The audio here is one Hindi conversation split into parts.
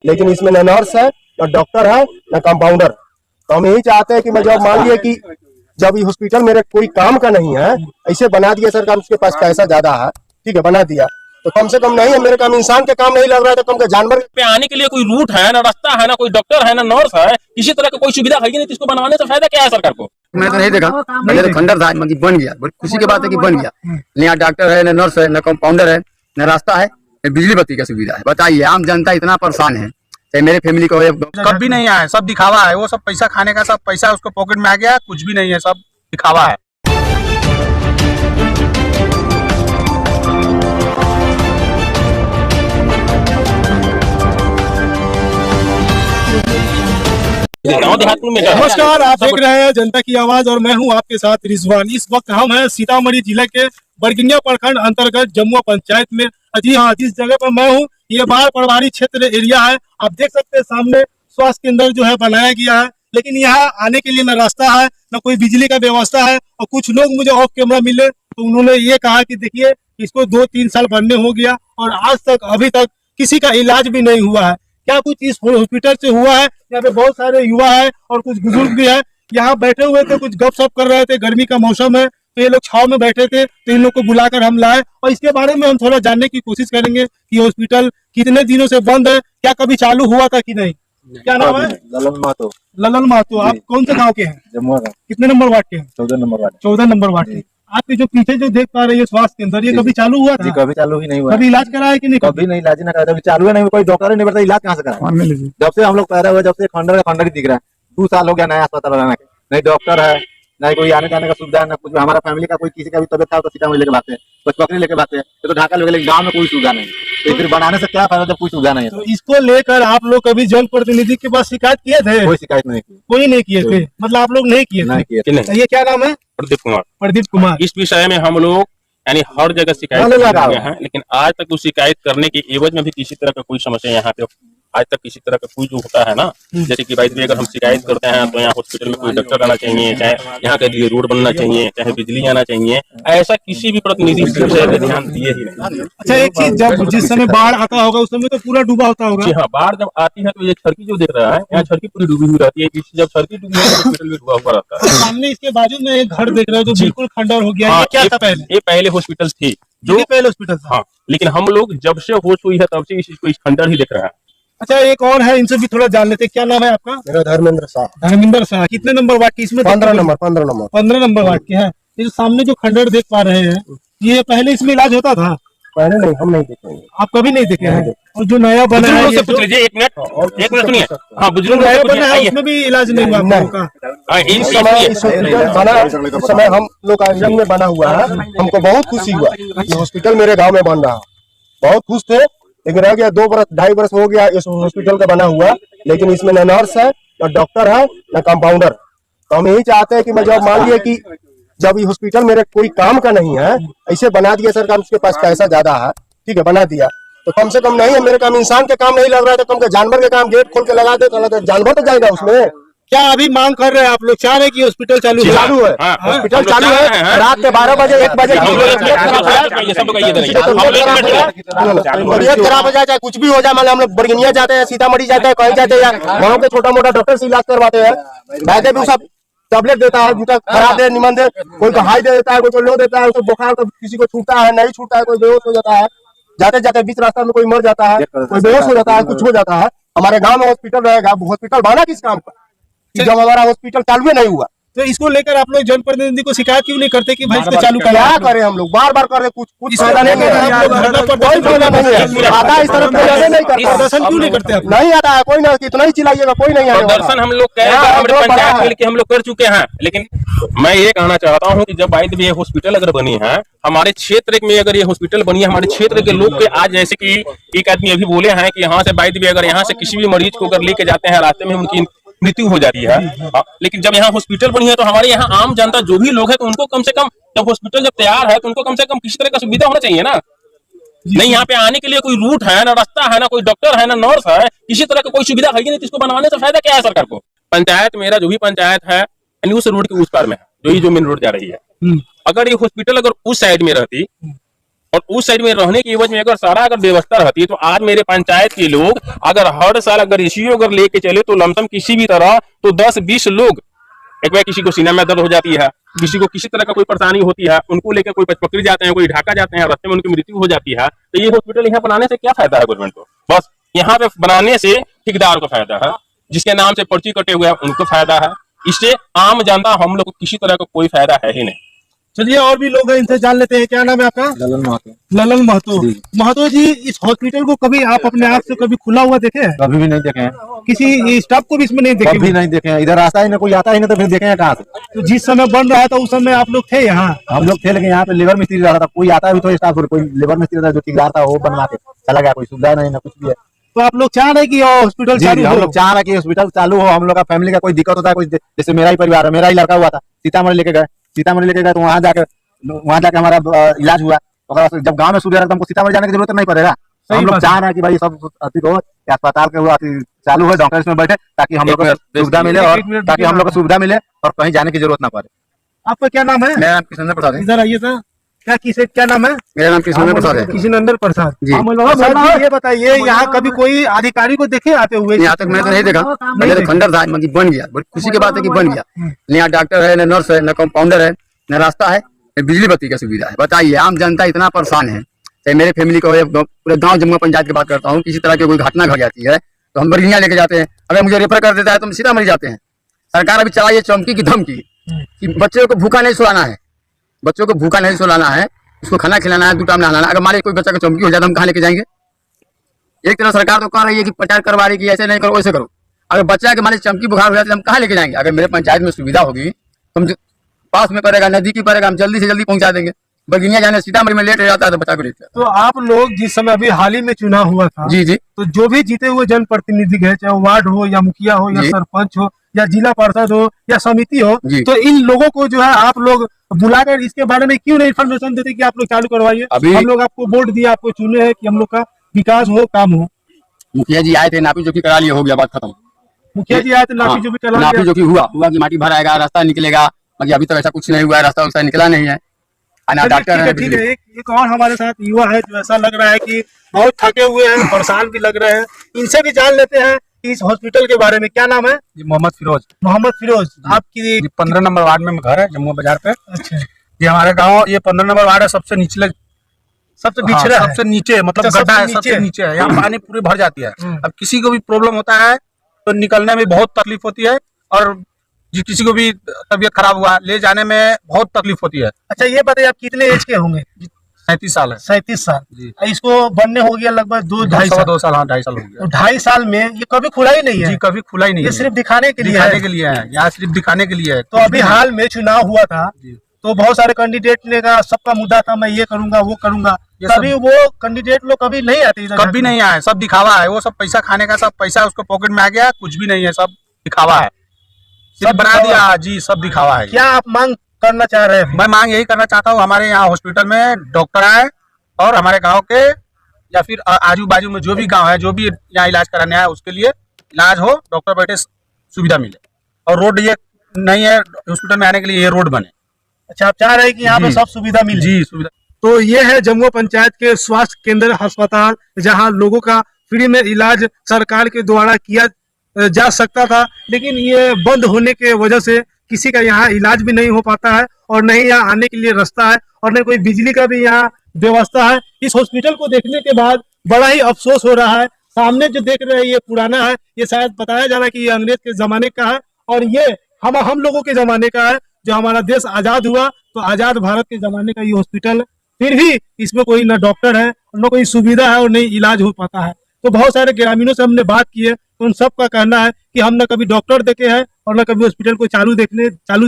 लेकिन इसमें न नर्स है, न डॉक्टर है, न कंपाउंडर। तो हम यही चाहते हैं कि मैं जब मान लिया कि जब ये हॉस्पिटल मेरे कोई काम का नहीं है, ऐसे बना दिया सरकार, उसके पास पैसा ज्यादा है, ठीक है, बना दिया, तो कम से कम नहीं है मेरे काम, इंसान के काम नहीं लग रहा है, तो कम के जानवर पे आने के लिए कोई रूट है ना, रास्ता है ना, कोई डॉक्टर है ना, नर्स है, किसी तरह का कोई सुविधा है ही नहीं। तो इसको बनवाने से फायदा क्या है सरकार को? मैं तो नहीं देखा, मुझे तो खंडर था, मतलब बन गया, बड़ी खुशी की बात है कि बन गया। यहाँ डॉक्टर है, न नर्स है, न कंपाउंडर है, न रास्ता है, न बिजली बत्ती का सुविधा है। बताइए, आम जनता इतना परेशान है, चाहे मेरे फैमिली को कभी नहीं आया, सब दिखावा है, वो सब पैसा खाने का, सब पैसा उसको पॉकेट में आ गया, कुछ भी नहीं है, सब दिखावा है। नमस्कार, आप देख रहे हैं जनता की आवाज और मैं हूं आपके साथ रिजवान। इस वक्त हम हैं सीतामढ़ी जिले के बरगिनिया प्रखंड अंतर्गत जमुआ पंचायत में। जी हाँ, जिस जगह पर मैं हूं ये बाढ़ प्रभावित क्षेत्र एरिया है। आप देख सकते हैं सामने स्वास्थ्य केंद्र जो है बनाया गया है, लेकिन यहाँ आने के लिए न रास्ता है, न कोई बिजली का व्यवस्था है। और कुछ लोग मुझे ऑफ कैमरा मिले तो उन्होंने ये कहा कि देखिए इसको 2-3 साल बनने हो गया और आज तक अभी तक किसी का इलाज भी नहीं हुआ है। क्या कुछ इस हॉस्पिटल से हुआ है? यहाँ पे बहुत सारे युवा है और कुछ बुजुर्ग भी है, यहाँ बैठे हुए थे, कुछ गपशप कर रहे थे। गर्मी का मौसम है तो ये लोग छाव में बैठे थे, तो इन लोग को बुलाकर हम लाए और इसके बारे में हम थोड़ा जानने की कोशिश करेंगे कि हॉस्पिटल कितने दिनों से बंद है, क्या कभी चालू हुआ था कि नहीं। क्या नाम है? ललन महतो। ललन महतो। आप कौन से गाँव के हैं? जमुआ का। कितने नंबर वार्ड के हैं? 14 नंबर वार्ड। 14 नंबर वार्ड के। आपके जो पीछे जो देख पा रहे हैं स्वास्थ्य केंद्र, ये कभी चालू हुआ था? कभी चालू ही नहीं हुआ। कभी इलाज कराया कि नहीं? कभी नहीं, इलाज नहीं करा, अभी चालू नहीं, कोई डॉक्टर नहीं बताया, इलाज कहाँ से करा। जब से हम लोग पैदा हुए, जब से खंडर ही दिख रहा है। 2 साल हो गया नया अस्पताल बनाने के, नहीं डॉक्टर है, नहीं कोई आने जाने का सुविधा है, ना कुछ। हमारा फैमिली का कोई किसी का भी तबियत था तो सीतामढ़ी लेके भागते हैं, बकरी लेके भागते हैं, तो ढाका लेके, गाँव में कोई सुविधा नहीं, तो फिर बनाने से क्या फायदा जब कोई सुविधा नहीं है। तो इसको लेकर आप लोग कभी जनप्रतिनिधि के पास शिकायत किए थे? कोई शिकायत नहीं की। कोई नहीं किए थे, मतलब आप लोग नहीं किए थे। ये क्या नाम है? प्रदीप कुमार। प्रदीप कुमार। इस विषय में हम लोग यानी हर जगह शिकायत कर रहे हैं, लेकिन आज तक उस शिकायत करने के एवज में भी किसी तरह का कोई समस्या यहाँ पे आज तक किसी तरह का कोई जो होता है ना, जैसे कि भाई अगर हम शिकायत करते हैं तो यहाँ हॉस्पिटल में कोई डॉक्टर आना चाहिए, चाहे यहाँ के लिए रोड बनना चाहिए, चाहे बिजली आना चाहिए, ऐसा किसी भी प्रतिनिधि इस विषय पे ध्यान दिए ही नहीं। अच्छा, एक चीज, जब जिस समय बाढ़ आता होगा उस समय तो पूरा डूबा होता होगा। जी हाँ, बाढ़ जब आती है तो ये सड़की जो देख रहा है, यहाँ सड़की पूरी डूबी हुई रहती है। जब सड़की डूबी है तो हॉस्पिटल भी डूबा हुआ रहता है। सामने इसके बाजू में एक घर देख रहे हो जो बिल्कुल खंडर हो गया है। क्या था पहले? ये पहले हॉस्पिटल थी, जो पहले हॉस्पिटल था। हाँ, लेकिन हम लोग जब से होश हुई है तब से इसको खंडर ही देख रहे हैं। अच्छा, एक और है, इनसे भी थोड़ा जान लेते। क्या नाम है आपका? मेरा धर्मेंद्र शाह। धर्मेंद्र शाह। कितने नंबर वार्ड की? इसमें 15 नंबर। 15 नंबर वार्ड के हैं। ये जो सामने जो खंडर देख पा रहे हैं, ये पहले इसमें इलाज होता था? पहले नहीं, हम नहीं देखेंगे। आप कभी नहीं देखे हैं? और जो नया बना है, एक मिनट सुनिए। हाँ, बुजुर्ग नया बना है उसमें भी इलाज नहीं हुआ आपका? इस समय हम लोग का में बना हुआ है, हमको बहुत खुशी हुआ ये हॉस्पिटल मेरे गांव में बन रहा। बहुत खुश थे, लेकिन रह गया 2-2.5 वर्ष हो गया इस हॉस्पिटल का बना हुआ, लेकिन इसमें न नर्स है, न डॉक्टर है, न कंपाउंडर। तो हम यही चाहते हैं कि मैं जब मान लिया कि जब ये हॉस्पिटल मेरे कोई काम का नहीं है, ऐसे बना दिया सरकार, उसके पास पैसा ज्यादा है, ठीक है, बना दिया, तो कम से कम नहीं है मेरे काम, इंसान के काम नहीं लग रहा है, तो कम के जानवर के काम गेट खोल के लगा दे तो जानवर तो जाएगा उसमें। क्या अभी मांग कर रहे हैं आप लोग? चाह रहे हैं कि हॉस्पिटल चालू है? हॉस्पिटल चालू है, रात के 12 बजे 1 बजे खराब हो जाए, चाहे कुछ भी हो जाए, मान लो हम लोग बरगिनिया जाते हैं, सीतामढ़ी जाते हैं, कहीं जाते हैं, गाँव के छोटा मोटा डॉक्टर से इलाज करवाते हैं। वैसे भी सब टैबलेट देता है, जूता खराब दे, निमन दे, कोई को हाई दे देता है, कोई को लो देता है, बुखार तो किसी को छूटता है, नहीं छूटता है, कोई बेहोश हो जाता है, जाते जाते बीच रास्ता में कोई मर जाता है, कोई बेहोश हो जाता है, कुछ हो जाता है। हमारे गांव में हॉस्पिटल रहेगा, हॉस्पिटल बना किस काम का जब हमारा हॉस्पिटल चालू नहीं हुआ? तो इसको लेकर आप लोग जनप्रतिनिधि को शिकायत क्यों नहीं करते कि भाई इसको चालू क्या करें? हम लोग बार बार कर रहे, कुछ फायदा नहीं है, कोई फायदा नहीं है। आता इस तरफ नहीं करता, प्रदर्शन क्यों नहीं करते? नहीं आता है कोई, ना कितना ही चिल्लाइएगा, कोई नहीं आएगा। प्रदर्शन हम लोग पंचायत मिलकर हम लोग कर चुके हैं, लेकिन मैं ये कहना चाहता हूँ कि जब बाइद भी ये हॉस्पिटल अगर बनी है हमारे क्षेत्र में, अगर ये हॉस्पिटल बनी है हमारे क्षेत्र के लोग के, आज जैसे कि एक आदमी अभी बोले हैं कि यहाँ से बाइद भी अगर यहाँ से किसी भी मरीज को अगर लेके जाते हैं, रास्ते में उनकी मृत्यु हो जाती है। लेकिन जब यहाँ हॉस्पिटल बनी है तो हमारे यहाँ आम जनता जो भी लोग हैं तो उनको कम से कम, जब हॉस्पिटल जब तैयार है तो उनको कम से कम किसी तरह का सुविधा होना चाहिए ना। नहीं, यहाँ पे आने के लिए कोई रूट है ना, रास्ता है ना, कोई डॉक्टर है ना, नर्स है, किसी तरह का कोई सुविधा है ही नहीं। तो इसको बनवाने से फायदा क्या है सरकार को? पंचायत, मेरा जो भी पंचायत है उस रोड के उस पार में है, जो मेन रोड जा रही है। अगर ये हॉस्पिटल अगर उस साइड में रहती और उस साइड में रहने की एवज में अगर सारा अगर व्यवस्था रहती है तो आज मेरे पंचायत के लोग अगर हर साल अगर रेशियो अगर लेके चले तो लमसम किसी भी तरह तो 10-20 लोग, एक बार किसी को सीना में दर्द हो जाती है, किसी को किसी तरह का कोई परेशानी होती है, उनको लेकर कोई पकड़ जाते हैं, कोई ढाका जाते हैं, रास्ते में उनकी मृत्यु हो जाती है। तो ये हॉस्पिटल यहाँ बनाने से क्या फायदा है गवर्नमेंट को? बस यहाँ पे बनाने से ठेकेदार को फायदा है, जिसके नाम से पर्ची कटे हुए हैं उनको फायदा है, इससे आम जनता हम लोग को किसी तरह का कोई फायदा है ही नहीं। चलिए और भी लोग हैं, इनसे जान लेते हैं। क्या नाम है आपका? ललन महतो। ललन महतो। महतो जी, इस हॉस्पिटल को कभी आप अपने आप से कभी खुला हुआ देखे हैं? कभी भी नहीं देखे हैं, किसी स्टाफ को भी इसमें नहीं देखे? कभी नहीं देखे हैं। इधर रास्ता ही ना कोई आता ही नहीं तो फिर देखेंगे कहाँ से? तो जिस समय बन रहा था उस समय आप लोग थे यहाँ? हम लोग थे, लेकिन यहाँ पे लेबर मिस्त्री रहा था, कोई आता भी तो स्टाफ, कोई लेबर मिस्त्री था जो ठेकेदार था वो बनवा के चला गया, कोई सुविधा नहीं ना कुछ भी है। तो आप लोग चाह रहे हैं कि हॉस्पिटल चालू हो? हम लोग चाह रहे हैं कि हॉस्पिटल चालू हो। हम लोग का फैमिली का कोई दिक्कत होता है, कोई जैसे मेरा ही परिवार है, मेरा ही लड़का हुआ था, सीतामढ़ी लेके गए तो वहाँ जाके हमारा इलाज हुआ। तो जब गांव में सुविधा तो हमको सीतामढ़ी जाने की जरूरत नहीं पड़ेगा। हम लोग चाह रहे हैं कि भाई सब अति हो, अस्पताल के चालू हो, डॉक्टर इसमें बैठे ताकि हम लोग को सुविधा मिले और ताकि हम लोग को सुविधा मिले और कहीं जाने की जरूरत ना पड़े। आपका क्या नाम है? मेरा नाम कृष्णेंद्र प्रसाद है। इधर आइए सर। क्या नाम है? मेरा नाम कृष्णेंद्र प्रसाद है। कृष्णेंद्र प्रसाद जी। सर जी, ये बताइए यहाँ कभी कोई अधिकारी को देखे आते हुए? यहाँ तक मैंने तो नहीं देखा, पहले तो खंडर था, मतलब बन गया, बड़ी खुशी की बात है कि बन गया। यहाँ डॉक्टर है, न नर्स है, न कंपाउंडर है, न रास्ता है, न बिजली बत्ती की सुविधा है। बताइए आम जनता इतना परेशान है। चाहे मेरे फैमिली को पूरे गांव जमुआ पंचायत की बात करता हूँ, किसी तरह की कोई घटना घट जाती है तो हम बरगिनिया लेके जाते हैं, अगर मुझे रेफर कर देता है तो हम सीतामढ़ी जाते हैं। सरकार अभी चलाई है चौमकी की धमकी कि बच्चों को भूखा नहीं सुलाना है, बच्चों को भूखा नहीं सुलाना है, उसको खाना खिलाना है, 2 टाइम नहलाना। अगर हमारे कोई बच्चा का चौमकी हो जाए तो हम कहाँ लेके जाएंगे? एक तरह सरकार तो कह रही है कि प्रचार करवा रही है कि ऐसे नहीं करो वैसे करो। अगर बच्चा के हमारे चमकी बुखार हो जाए तो हम कहाँ लेके जाएंगे? अगर मेरे पंचायत में सुविधा होगी तो हम पास में पड़ेगा, नजदीकी पड़ेगा, हम जल्दी से जल्दी पहुंचा देंगे। बरगिनिया जाने सीतामढ़ी में लेट हो जाता है तो बच्चा को लेट जाता है। तो आप लोग जिस समय अभी हाल ही में चुनाव हुआ था, जी जी, तो जो भी जीते हुए जनप्रतिनिधि है, चाहे वार्ड हो या मुखिया हो या जी। सरपंच हो या जिला पार्षद हो या समिति हो, जी। तो इन लोगों को जो है आप लोग बुलाकर इसके बारे में क्यों नहीं इन्फॉर्मेशन देते कि आप लोग चालू करवाइए? अभी- हम लोग आपको वोट दिया, आपको चुने हैं कि हम लोग का विकास हो, काम हो। मुखिया जी आए थे, नापी जोखी करा लिए, हो गया, बात खत्म। मुखिया जी आए तो नापी जो भी चला नापी गया। जोखी हुआ कि माटी भराएगा, रास्ता निकलेगा, बाकी अभी तक ऐसा कुछ नहीं हुआ है, रास्ता वैसा निकला नहीं है। डॉक्टर है, ठीक है। एक और हमारे साथ युवा है जो ऐसा लग रहा है कि बहुत थके हुए हैं, परेशान भी लग रहे हैं, इनसे भी जान लेते हैं इस हॉस्पिटल के बारे में। क्या नाम है? जी मोहम्मद फिरोज। मोहम्मद फिरोज। आपकी 15 नंबर वार्ड में घर है, जम्मू बाजार पे। अच्छा, ये हमारे गांव, ये 15 नंबर वार्ड है, सबसे निचले, सबसे हाँ, पिछड़ा है। सबसे नीचे, मतलब अच्छा, गड्ढा है, सबसे सबसे नीचे है। यहाँ पानी पूरी भर जाती है। हम्म। अब किसी को भी प्रॉब्लम होता है तो निकलने में बहुत तकलीफ होती है, और किसी को भी तबीयत खराब हुआ ले जाने में बहुत तकलीफ होती है। अच्छा, ये बताइए आप कितने एज के होंगे? 37 साल है 37 साल। जी। इसको बनने हो गया लगभग 2-2.5 साल। 2 साल, हाँ 2.5 साल हो गया। तो 2.5 साल में ये कभी खुला ही नहीं है? जी कभी खुला ही नहीं ये है। सिर्फ दिखाने के लिए दिखाने है। के लिए है, यहाँ सिर्फ दिखाने के लिए है। तो अभी हाल में चुनाव हुआ था जी। तो बहुत सारे कैंडिडेट ने कहा, सबका मुद्दा था मैं ये करूंगा वो करूंगा, ये कभी वो कैंडिडेट लोग कभी नहीं आते इधर? कभी नहीं आए, सब दिखावा है। वो सब पैसा खाने का, सब पैसा उसको पॉकेट में आ गया, कुछ भी नहीं है, सब दिखावा है। सिर्फ बना दिखावा दिया जी, सब दिखावा है। क्या आप मांग करना चाह रहे हैं? मैं मांग यही करना चाहता हूँ, हमारे यहाँ हॉस्पिटल में डॉक्टर आए और हमारे गांव के या फिर आजू बाजू में जो भी गांव है, जो भी यहाँ इलाज कराने आए उसके लिए इलाज हो, डॉक्टर बैठे, सुविधा मिले। और रोड ये नहीं है हॉस्पिटल में आने के लिए, ये रोड बने। अच्छा, आप चाह रहे हैं कि यहाँ पे जी। सब सुविधा मिले? जी सुविधा। तो ये है जमुआ पंचायत के स्वास्थ्य केंद्र अस्पताल, जहां लोगों का फ्री में इलाज सरकार के द्वारा किया जा सकता था, लेकिन ये बंद होने के वजह से किसी का यहाँ इलाज भी नहीं हो पाता है और नहीं यहाँ आने के लिए रास्ता है और नहीं कोई बिजली का भी यहाँ व्यवस्था है। इस हॉस्पिटल को देखने के बाद बड़ा ही अफसोस हो रहा है। सामने जो देख रहे हैं ये पुराना है, ये शायद बताया जा रहा है कि ये अंग्रेज के जमाने का है और ये हम लोगों के जमाने का है। जो हमारा देश आजाद हुआ तो आजाद भारत के जमाने का ये हॉस्पिटल है, फिर भी इसमें कोई ना डॉक्टर है, न कोई सुविधा है और नहीं इलाज हो पाता है। तो बहुत सारे ग्रामीणों से हमने बात की है तो उन सबका कहना है कि हम न कभी डॉक्टर देखे हैं और न कभी हॉस्पिटल को चालू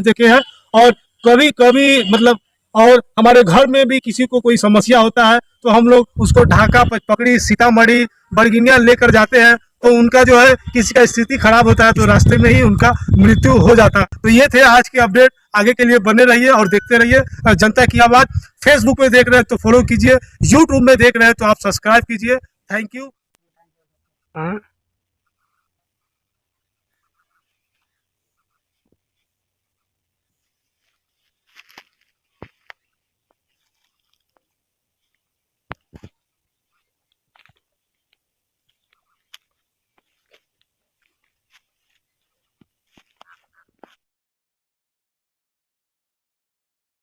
देखे हैं और कभी कभी मतलब और हमारे घर में भी किसी को कोई समस्या होता है तो हम लोग उसको ढाका पकड़ी सीतामढ़ी बरगिनिया लेकर जाते हैं तो उनका जो है किसी का स्थिति खराब होता है तो रास्ते में ही उनका मृत्यु हो जाता है। तो ये थे आज के अपडेट, आगे के लिए बने रहिए और देखते रहिए जनता की आवाज। फेसबुक पे देख रहे हैं तो फॉलो कीजिए, यूट्यूब में देख रहे हैं तो आप सब्सक्राइब कीजिए। Thank you.